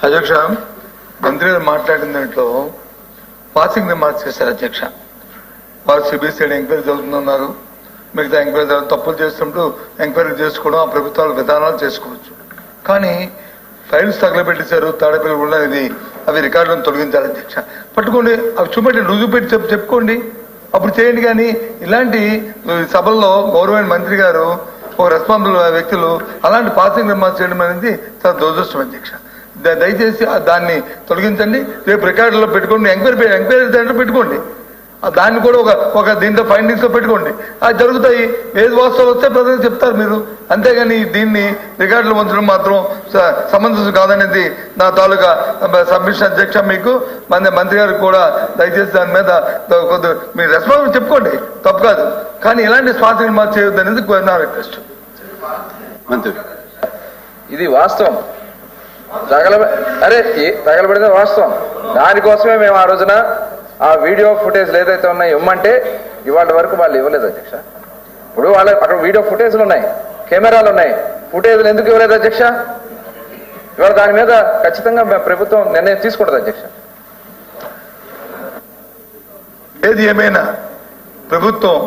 అధ్యక్ష, మంత్రి గారు మాట్లాడిన దాంట్లో పాసింగ్ రిమార్క్స్ చేశారు అధ్యక్ష. వారు సిబిసిఐడి ఎంక్వైరీ జరుగుతున్నారు, మిగతా ఎంక్వైరీ తప్పులు చేస్తుంటూ ఎంక్వైరీ చేసుకోవడం ఆ ప్రభుత్వాల విధానాలు చేసుకోవచ్చు. కానీ ఫైల్స్ తగలబెట్టేశారు, తాడేపల్లి కూడా అవి రికార్డులను తొలగించాలి అధ్యక్ష. పట్టుకోండి, అవి చూపెట్టి రుజువు పెట్టి చెప్పుకోండి, అప్పుడు చేయండి. కానీ ఇలాంటి సభల్లో గౌరవమైన మంత్రి గారు ఒక రెస్పాన్సిబుల్ వ్యక్తులు అలాంటి పాసింగ్ రిమార్క్స్ చేయడం అనేది చాలా దురదృష్టం అధ్యక్ష. దయచేసి దాన్ని తొలగించండి. రేపు రికార్డులో పెట్టుకోండి, ఎంక్వైరీ దాంట్లో పెట్టుకోండి, దాన్ని కూడా ఒక దీంట్లో ఫైండింగ్స్ లో పెట్టుకోండి. అది జరుగుతాయి. ఏది వాస్తవం వస్తే ప్రజలు చెప్తారు మీరు, అంతేగాని దీన్ని రికార్డులు ఉంచడం మాత్రం సమంజసం కాదనేది నా తాలూకా సబ్మిషన్ అధ్యక్ష. మీకు మంత్రి గారికి కూడా దయచేసి దాని మీద మీరు రెస్పాన్స్ చెప్పుకోండి, తప్పు కాదు. కానీ ఇలాంటి స్పాన్సర్ మార్చి చేయొద్దు అనేది నా రిక్వెస్ట్. మంత్రి, ఇది వాస్తవం, తగలబడిన వాస్తవం. దానికోసమే మేము ఆ రోజున ఆ వీడియో ఫుటేజ్ ఏదైతే ఉన్నాయో ఇవ్వమంటే ఇవాళ వరకు వాళ్ళు ఇవ్వలేదు అధ్యక్ష. ఇప్పుడు వాళ్ళ అక్కడ వీడియో ఫుటేజ్లు ఉన్నాయి, కెమెరాలు ఉన్నాయి, ఫుటేజ్లు ఎందుకు ఇవ్వలేదు అధ్యక్ష? ఇవాళ దాని మీద ఖచ్చితంగా ప్రభుత్వం నిర్ణయం తీసుకుంటుంది అధ్యక్ష. ఏది ఏమైనా ప్రభుత్వం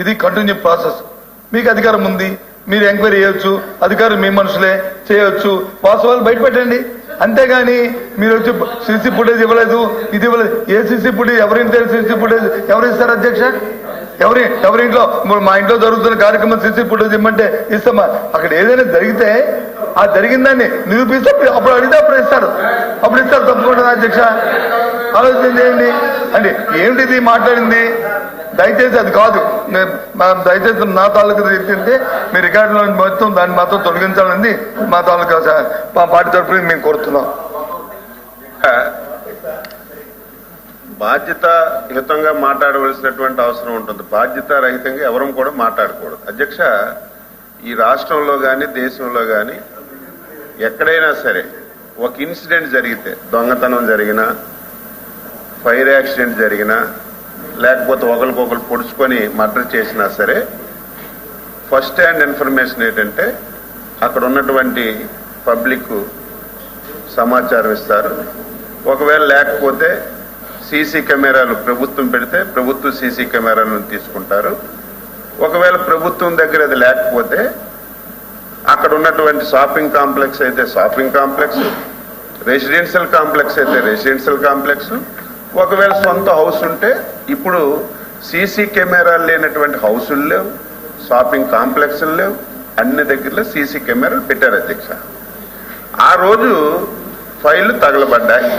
ఇది కంటిన్యూ ప్రాసెస్. మీకు అధికారం ఉంది, మీరు ఎంక్వైరీ చేయొచ్చు, అధికారులు మీ మనుషులే చేయొచ్చు, వాస్తవాలు బయటపెట్టండి. అంతేగాని మీరు వచ్చి సీసీ ఫుటేజ్ ఇవ్వలేదు, ఇది ఇవ్వలేదు. ఏ సీసీ ఫుటేజ్ ఎవరింటి సీసీ ఫుటేజ్ ఎవరు ఇస్తారు అధ్యక్ష? ఎవరింట్లో మా ఇంట్లో జరుగుతున్న కార్యక్రమం సీసీ ఫుటేజ్ ఇమ్మంటే ఇస్తామా? అక్కడ ఏదైనా జరిగితే ఆ జరిగిన దాన్ని నిరూపిస్తే అప్పుడు అడిగితే అప్పుడు ఇస్తారు తప్పకుండా అధ్యక్ష. ఆలోచన చేయండి. అంటే ఏమిటిది మాట్లాడింది? దయచేసి అది కాదు, దయచేసి నా తాలూకా చెప్తే మీ రికార్డులో మొత్తం దాన్ని మాత్రం తొలగించాలని మా తాలూకా మా పార్టీ తరఫున మేము కోరుతున్నాం. బాధ్యతాయుతంగా మాట్లాడవలసినటువంటి అవసరం ఉంటుంది. బాధ్యత రహితంగా ఎవరూ కూడా మాట్లాడకూడదు అధ్యక్ష. ఈ రాష్ట్రంలో కానీ దేశంలో కానీ ఎక్కడైనా సరే ఒక ఇన్సిడెంట్ జరిగితే, దొంగతనం జరిగినా, ఫైర్ యాక్సిడెంట్ జరిగినా, లేకపోతే ఒకరికొకరు పొడుచుకొని మర్డర్ చేసినా సరే ఫస్ట్ హ్యాండ్ ఇన్ఫర్మేషన్ ఏంటంటే అక్కడ ఉన్నటువంటి పబ్లిక్ సమాచారం ఇస్తారు. ఒకవేళ లేకపోతే సీసీ కెమెరాలు ప్రభుత్వం పెడితే ప్రభుత్వ సీసీ కెమెరాలను తీసుకుంటారు. ఒకవేళ ప్రభుత్వం దగ్గర అది లేకపోతే అక్కడ ఉన్నటువంటి షాపింగ్ కాంప్లెక్స్ అయితే షాపింగ్ కాంప్లెక్స్, రెసిడెన్షియల్ కాంప్లెక్స్ అయితే రెసిడెన్షియల్ కాంప్లెక్స్, ఒకవేళ సొంత హౌస్ ఉంటే ఇప్పుడు సీసీ కెమెరాలు లేనటువంటి హౌసులు లేవు, షాపింగ్ కాంప్లెక్స్లు లేవు, అన్ని దగ్గరలో సీసీ కెమెరాలు పెట్టారు అధ్యక్ష. ఆ రోజు ఫైళ్లు తగలబడ్డాయి.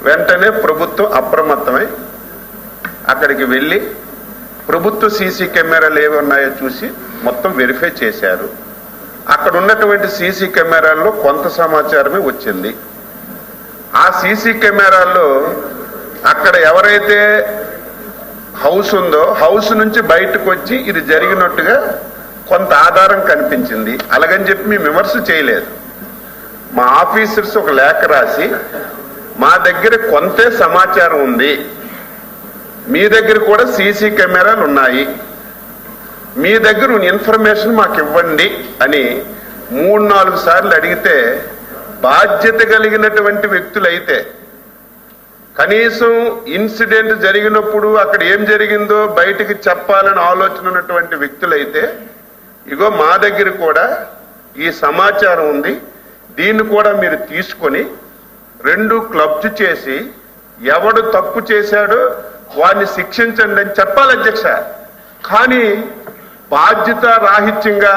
వెంటనే ప్రభుత్వం అప్రమత్తమై అక్కడికి వెళ్ళి ప్రభుత్వ సీసీ కెమెరాలు ఏవి ఉన్నాయో చూసి మొత్తం వెరిఫై చేశారు. అక్కడ ఉన్నటువంటి సీసీ కెమెరాల్లో కొంత సమాచారమే వచ్చింది. ఆ సీసీ కెమెరాల్లో అక్కడ ఎవరైతే హౌస్ ఉందో హౌస్ నుంచి బయటకు వచ్చి ఇది జరిగినట్టుగా కొంత ఆధారం కనిపించింది. అలాగని చెప్పి మేము విమర్శ చేయలేదు. మా ఆఫీసర్స్ ఒక లేఖ రాసి మా దగ్గర కొంతే సమాచారం ఉంది, మీ దగ్గర కూడా సీసీ కెమెరాలు ఉన్నాయి, మీ దగ్గర ఇన్ఫర్మేషన్ మాకు ఇవ్వండి అని 3-4 సార్లు అడిగితే బాధ్యత కలిగినటువంటి వ్యక్తులైతే, కనీసం ఇన్సిడెంట్ జరిగినప్పుడు అక్కడ ఏం జరిగిందో బయటికి చెప్పాలని ఆలోచన ఉన్నటువంటి వ్యక్తులైతే ఇగో మా దగ్గర కూడా ఈ సమాచారం ఉంది, దీన్ని కూడా మీరు తీసుకొని 2 క్లబ్స్ చేసి ఎవడు తప్పు చేశాడో వాడిని శిక్షించండి అని చెప్పాలి అధ్యక్ష. కానీ బాధ్యత రాహిత్యంగా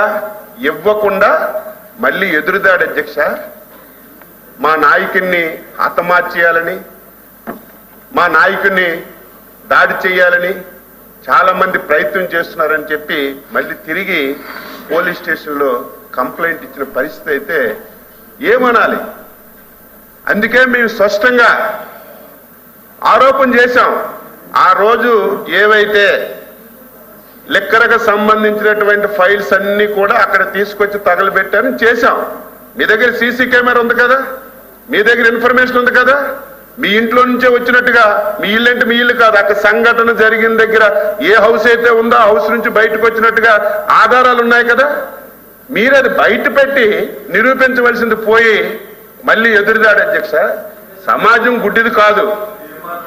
ఇవ్వకుండా మళ్ళీ ఎదురుదాడు అధ్యక్ష. మా నాయకుడిని హతమార్చేయాలని, మా నాయకుడిని దాడి చేయాలని చాలా మంది ప్రయత్నం చేస్తున్నారని చెప్పి మళ్ళీ తిరిగి పోలీస్ స్టేషన్లో కంప్లైంట్ ఇచ్చిన పరిస్థితి అయితే ఏమనాలి? అందుకే మేము స్పష్టంగా ఆరోపణ చేశాం. ఆ రోజు ఏవైతే లెక్కరకు సంబంధించినటువంటి ఫైల్స్ అన్ని కూడా అక్కడ తీసుకొచ్చి తగలబెట్టారని చేశాం. మీ దగ్గర సీసీ కెమెరా ఉంది కదా, మీ దగ్గర ఇన్ఫర్మేషన్ ఉంది కదా, మీ ఇంట్లో నుంచే వచ్చినట్టుగా, మీ ఇల్లు అంటే మీ ఇల్లు కాదు, అక్కడ సంఘటన జరిగిన దగ్గర ఏ హౌస్ అయితే ఉందో ఆ హౌస్ నుంచి బయటకు వచ్చినట్టుగా ఆధారాలు ఉన్నాయి కదా. మీరు అది బయట పెట్టి నిరూపించవలసింది పోయి మళ్ళీ ఎదురుదాడు అధ్యక్ష. సమాజం గుడ్డిది కాదు,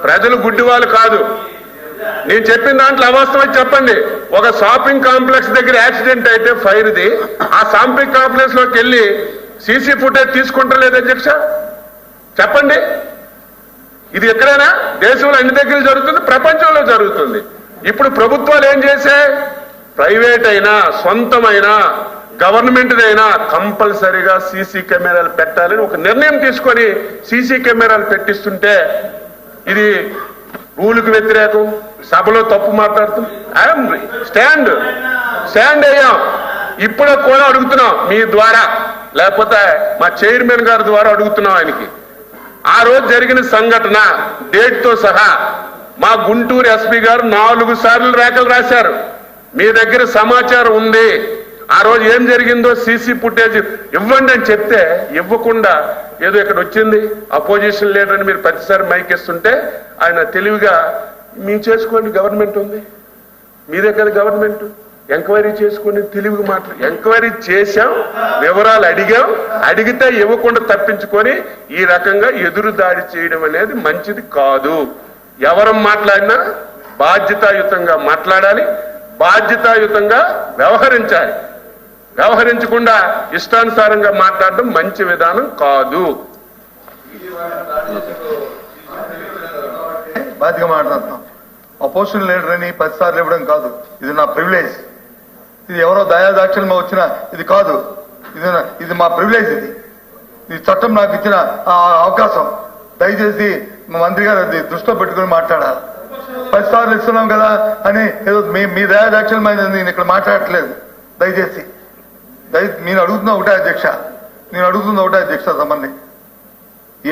ప్రజలు గుడ్డి వాళ్ళు కాదు. నేను చెప్పిన దాంట్లో అవాస్తవం చెప్పండి. ఒక షాపింగ్ కాంప్లెక్స్ దగ్గర యాక్సిడెంట్ అయితే ఫైర్ది, ఆ షాపింగ్ కాంప్లెక్స్ లోకి వెళ్ళి సీసీ ఫుటేజ్ తీసుకుంటలేదు అధ్యక్ష, చెప్పండి. ఇది ఎక్కడైనా దేశంలో అన్ని దగ్గర జరుగుతుంది, ప్రపంచంలో జరుగుతుంది. ఇప్పుడు ప్రభుత్వాలు ఏం చేశాయి? ప్రైవేట్ అయినా సొంతమైనా గవర్నమెంట్ అయినా కంపల్సరీగా సీసీ కెమెరాలు పెట్టాలని ఒక నిర్ణయం తీసుకొని సీసీ కెమెరాలు పెట్టిస్తుంటే ఇది రూలుకు వ్యతిరేకం, సభలో తప్పు మాట్లాడుతుంది. స్టాండ్ అయ్యాం. ఇప్పుడు కూడా అడుగుతున్నాం మీ ద్వారా, లేకపోతే మా చైర్మన్ గారి ద్వారా అడుగుతున్నాం ఆయనకి. ఆ రోజు జరిగిన సంఘటన డేట్ తో సహా మా గుంటూరు ఎస్పీ గారు 4 సార్లు రేఖలు రాశారు. మీ దగ్గర సమాచారం ఉంది, ఆ రోజు ఏం జరిగిందో సీసీ ఫుటేజ్ ఇవ్వండి అని చెప్తే ఇవ్వకుండా ఏదో ఇక్కడ వచ్చింది అపోజిషన్ లీడర్ అని మీరు ప్రతిసారి మైక్ ఇస్తుంటే ఆయన తెలివిగా మీ చేసుకోండి, గవర్నమెంట్ ఉంది మీ దగ్గర, గవర్నమెంట్ ఎంక్వైరీ చేసుకుని తెలివిగా మాట్లాడు. ఎంక్వైరీ చేశాం, వివరాలు అడిగాం, అడిగితే ఇవ్వకుండా తప్పించుకొని ఈ రకంగా ఎదురు దాడి చేయడం అనేది మంచిది కాదు. ఎవరు మాట్లాడినా బాధ్యతాయుతంగా మాట్లాడాలి, బాధ్యతాయుతంగా వ్యవహరించాలి. వ్యవహరించకుండా ఇష్టానుసారంగా మాట్లాడడం మంచి విధానం కాదు. బాధ్యతగా మాట్లాడుతున్నాం. అపోజిషన్ లీడర్ అని 10 సార్లు ఇవ్వడం కాదు, ఇది నా ప్రివిలేజ్. ఇది ఎవరో దయాదాక్షిణ్యం వచ్చిన ఇది కాదు, ఇది మా ప్రివిలేజ్. ఇది చట్టం నాకు ఇచ్చిన అవకాశం. దయచేసి మా మంత్రి గారు అది దృష్టిలో పెట్టుకుని మాట్లాడాలి. 10 సార్లు ఇస్తున్నాం కదా అని ఏదో మీ దయాదాక్షిణ్యం నేను ఇక్కడ మాట్లాడట్లేదు. దయచేసి నేను అడుగుతున్నా ఒకటే అధ్యక్ష, సంబంధి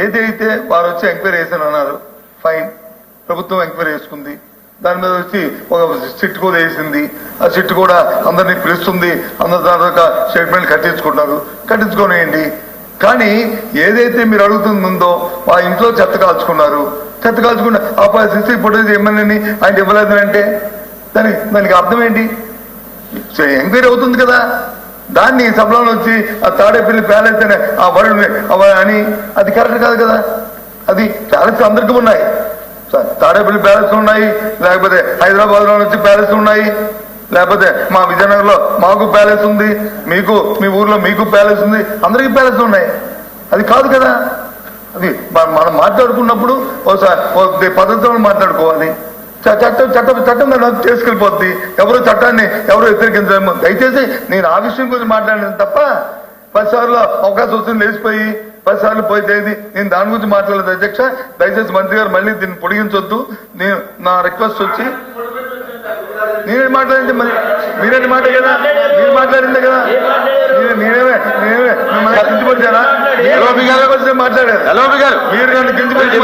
ఏదైతే వారు వచ్చి ఎంక్వైరీ చేశాను అన్నారు, ఫైన్, ప్రభుత్వం ఎంక్వైరీ చేసుకుంది. దాని మీద వచ్చి ఒక సిట్ కూడా వేసింది. ఆ సిట్ కూడా అందరినీ పిలుస్తుంది, అందరి దాకా స్టేట్మెంట్ కట్టించుకోనియండి. కానీ ఏదైతే మీరు అడుగుతుందో ఆ ఇంట్లో చెత్త కాల్చుకున్నా ఆ సిసి ఫుటేజ్ ఎమ్మెల్యేని ఆయన ఇవ్వలేదు అంటే దానికి అర్థం ఏంటి? ఎంక్వైరీ అవుతుంది కదా, దాన్ని సభలో వచ్చి ఆ తాడేపల్లి ప్యాలెస్ అనే ఆ వర్డ్ అని అది కరెక్ట్ కాదు కదా. అది ప్యాలెస్ అందరికీ ఉన్నాయి, తాడేపల్లి ప్యాలెస్ ఉన్నాయి, లేకపోతే హైదరాబాద్ లో వచ్చి ప్యాలెస్ ఉన్నాయి, లేకపోతే మా విజయనగర్ లో మాకు ప్యాలెస్ ఉంది, మీకు మీ ఊర్లో మీకు ప్యాలెస్ ఉంది, అందరికీ ప్యాలెస్ ఉన్నాయి. అది కాదు కదా. అది మనం మాట్లాడుకున్నప్పుడు ఒకసారి పద్ధతిలో మాట్లాడుకోవాలి. చట్టం చేసుకెళ్ళిపోద్ది. చట్టాన్ని ఎవరు వ్యతిరేకించలేము. దయచేసి నేను ఆ విషయం గురించి మాట్లాడాను తప్ప 10 సార్లు అవకాశం వస్తుంది లేచిపోయి 10 సార్లు పోయితే నేను దాని గురించి మాట్లాడలేదు అధ్యక్ష. దయచేసి మంత్రి గారు మళ్ళీ దీన్ని పొడిగించొద్దు. నేను నా రిక్వెస్ట్ వచ్చి నేనే మాట్లాడింది, మరి మీరేంటి మాట కదా, మీరు మాట్లాడిందే కదా. నేనేమే కించపరిచానా? మాట్లాడారు మీరు నన్ను కించపరిచి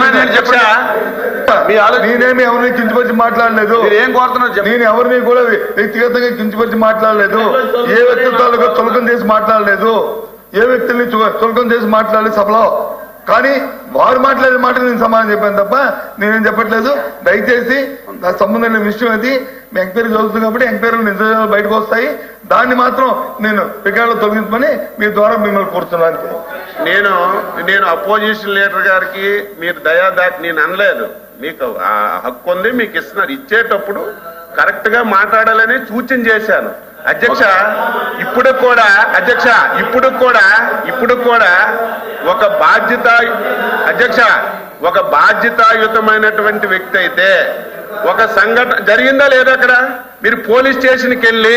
నేనేమి ఎవరిని కించపరిచి మాట్లాడలేదు. నేను ఎవరిని కూడా వ్యక్తిగతంగా కించపరిచి మాట్లాడలేదు. ఏ వ్యక్తిత్వాలకు చులకం చేసి మాట్లాడలేదు, ఏ వ్యక్తుల్ని చులకం చేసి మాట్లాడలేదు సభలో. కానీ వారు మాట్లాడే మాట నేను సమాధానం చెప్పాను తప్ప నేనేం చెప్పట్లేదు. దయచేసి నాకు సంబంధం లేని విషయం అది. మీ ఎంక్వైరీ జరుగుతుంది కాబట్టి ఎంక్వైరీలు నిజాలు బయటకు వస్తాయి. దాన్ని మాత్రం నేను రికార్డులో తొలగించమని మీ ద్వారా మిమ్మల్ని కోరుతున్నాను. నేను అపోజిషన్ లీడర్ గారికి మీరు నేను అనలేదు. మీకు ఆ హక్కు ఉంది, మీకు ఇస్తున్నారు. ఇచ్చేటప్పుడు కరెక్ట్ గా మాట్లాడాలని సూచన చేశాను అధ్యక్ష. ఇప్పుడు కూడా ఒక బాధ్యతాయుతమైనటువంటి వ్యక్తి అయితే ఒక సంఘటన జరిగిందా లేదా అక్కడ మీరు పోలీస్ స్టేషన్కి వెళ్ళి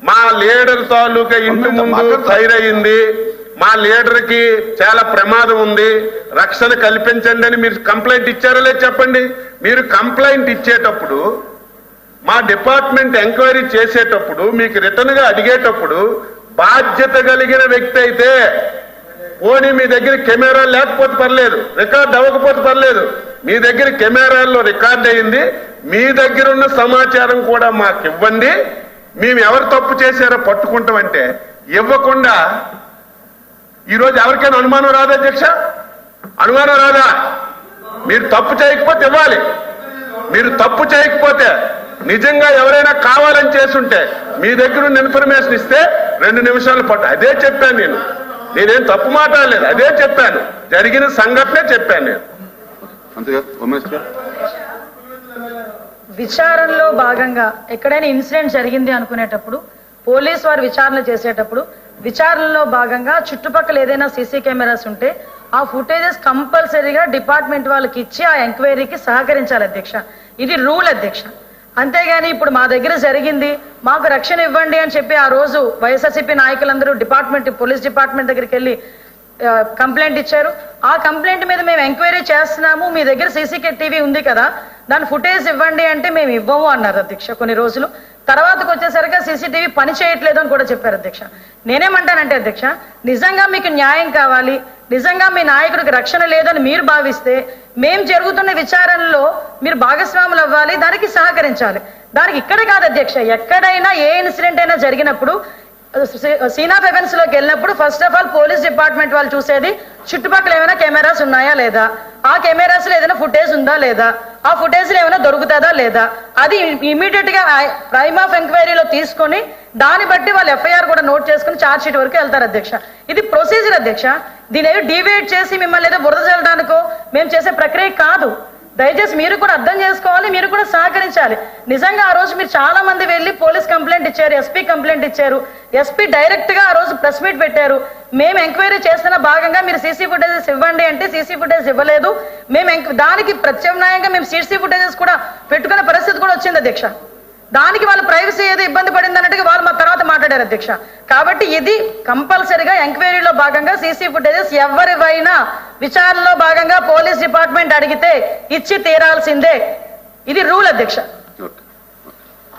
మా లీడర్ తాలూకా ఇంటి ముందు ఫైర్ అయింది, మా లీడర్ కి చాలా ప్రమాదం ఉంది, రక్షణ కల్పించండి అని మీరు కంప్లైంట్ ఇచ్చారో లేదు చెప్పండి. మీరు కంప్లైంట్ ఇచ్చేటప్పుడు మా డిపార్ట్మెంట్ ఎంక్వైరీ చేసేటప్పుడు మీకు రిటర్న్ గా అడిగేటప్పుడు బాధ్యత కలిగిన వ్యక్తి అయితే పోనీ మీ దగ్గర కెమెరా లేకపోతే పర్లేదు, రికార్డ్ అవ్వకపోతే పర్లేదు, మీ దగ్గర కెమెరాల్లో రికార్డ్ అయింది, మీ దగ్గర ఉన్న సమాచారం కూడా మాకు ఇవ్వండి, మేము ఎవరు తప్పు చేశారో పట్టుకుంటామంటే ఇవ్వకుండా ఈరోజు ఎవరికైనా అనుమానం రాదా అధ్యక్ష? అనుమానం రాదా? మీరు తప్పు చేయకపోతే ఇవ్వాలి. మీరు తప్పు చేయకపోతే నిజంగా ఎవరైనా కావాలని చేసుంటే మీ దగ్గర ఉన్న ఇన్ఫర్మేషన్ ఇస్తే 2 నిమిషాలు పట్టు. అదే చెప్పాను నేను. నేనేం తప్పు మాట్లాడలేదు, అదే చెప్పాను, జరిగిన సంఘటనే చెప్పాను నేను. అంతేగా ఉమేష్ గారు. విచారణలో భాగంగా ఎక్కడైనా ఇన్సిడెంట్ జరిగింది అనుకునేటప్పుడు పోలీస్ వారు విచారణ చేసేటప్పుడు విచారణలో భాగంగా చుట్టుపక్కల ఏదైనా సీసీ కెమెరాస్ ఉంటే ఆ ఫుటేజెస్ కంపల్సరీగా డిపార్ట్మెంట్ వాళ్ళకి ఇచ్చి ఆ ఎంక్వైరీకి సహకరించాలి అధ్యక్ష. ఇది రూల్ అధ్యక్ష. అంతేగాని ఇప్పుడు మా దగ్గర జరిగింది మాకు రక్షణ ఇవ్వండి అని చెప్పి ఆ రోజు వైఎస్ఆర్సీపీ నాయకులందరూ పోలీస్ డిపార్ట్మెంట్ దగ్గరికి వెళ్ళి కంప్లైంట్ ఇచ్చారు. ఆ కంప్లైంట్ మీద మేము ఎంక్వైరీ చేస్తున్నాము, మీ దగ్గర సీసీ టీవీ ఉంది కదా దాని ఫుటేజ్ ఇవ్వండి అంటే మేము ఇవ్వము అన్నారు అధ్యక్ష. కొన్ని రోజులు తర్వాతకు వచ్చేసరికి సీసీటీవీ పని చేయట్లేదు అని కూడా చెప్పారు అధ్యక్ష. నేనేమంటానంటే అధ్యక్ష, నిజంగా మీకు న్యాయం కావాలి, నిజంగా మీ నాయకుడికి రక్షణ లేదని మీరు భావిస్తే మేం జరుగుతున్న విచారణలో మీరు భాగస్వాములు అవ్వాలి, దానికి సహకరించాలి. దానికి ఇక్కడ కాదు అధ్యక్ష, ఎక్కడైనా ఏ ఇన్సిడెంట్ అయినా జరిగినప్పుడు సీన్ ఆఫ్ ఎఫెన్స్ లోకి వెళ్ళినప్పుడు first of all police department వాళ్ళు చూసేది చుట్టుపక్కల ఏమైనా కెమెరాస్ ఉన్నాయా లేదా, ఆ కెమెరాస్ లో ఏదైనా ఫుటేజ్ ఉందా లేదా, ఆ ఫుటేజ్ లో ఏమైనా దొరుకుతుందా లేదా, అది ఇమీడియట్ గా ప్రైమ్ ఆఫ్ ఎంక్వైరీలో తీసుకొని దాన్ని బట్టి వాళ్ళు ఎఫ్ఐఆర్ కూడా నోట్ చేసుకుని ఛార్జ్ షీట్ వరకు వెళ్తారు అధ్యక్ష. ఇది ప్రొసీజర్ అధ్యక్ష. దీని ఏదో డివేట్ చేసి మిమ్మల్ని ఏదో బురద చల్లడానికో మేము చేసే ప్రక్రియ కాదు. దయచేసి మీరు కూడా అర్థం చేసుకోవాలి, మీరు కూడా సహకరించాలి. నిజంగా ఆ రోజు మీరు చాలా మంది వెళ్ళి పోలీస్ కంప్లైంట్ ఇచ్చారు, ఎస్పీ కంప్లైంట్ ఇచ్చారు, ఎస్పీ డైరెక్ట్ గా ఆ రోజు ప్రెస్ మీట్ పెట్టారు. మేము ఎంక్వైరీ చేస్తున్న భాగంగా మీరు సీసీ ఫుటేజెస్ ఇవ్వండి అంటే సీసీ ఫుటేజ్ ఇవ్వలేదు. మేము దానికి ప్రత్యామ్నాయంగా మేము సీసీ ఫుటేజెస్ కూడా పెట్టుకునే పరిస్థితి కూడా వచ్చింది అధ్యక్ష. దానికి వాళ్ళ ప్రైవసీ ఏదో ఇబ్బంది పడింది అన్నట్టుగా వాళ్ళు మా తర్వాత మాట్లాడారు అధ్యక్ష. కాబట్టి ఇది కంపల్సరిగా ఎంక్వైరీలో భాగంగా సీసీ ఫుటేజెస్ ఎవరివైనా విచారణలో భాగంగా పోలీస్ డిపార్ట్మెంట్ అడిగితే ఇచ్చి తీరాల్సిందే. ఇది రూల్ అధ్యక్ష.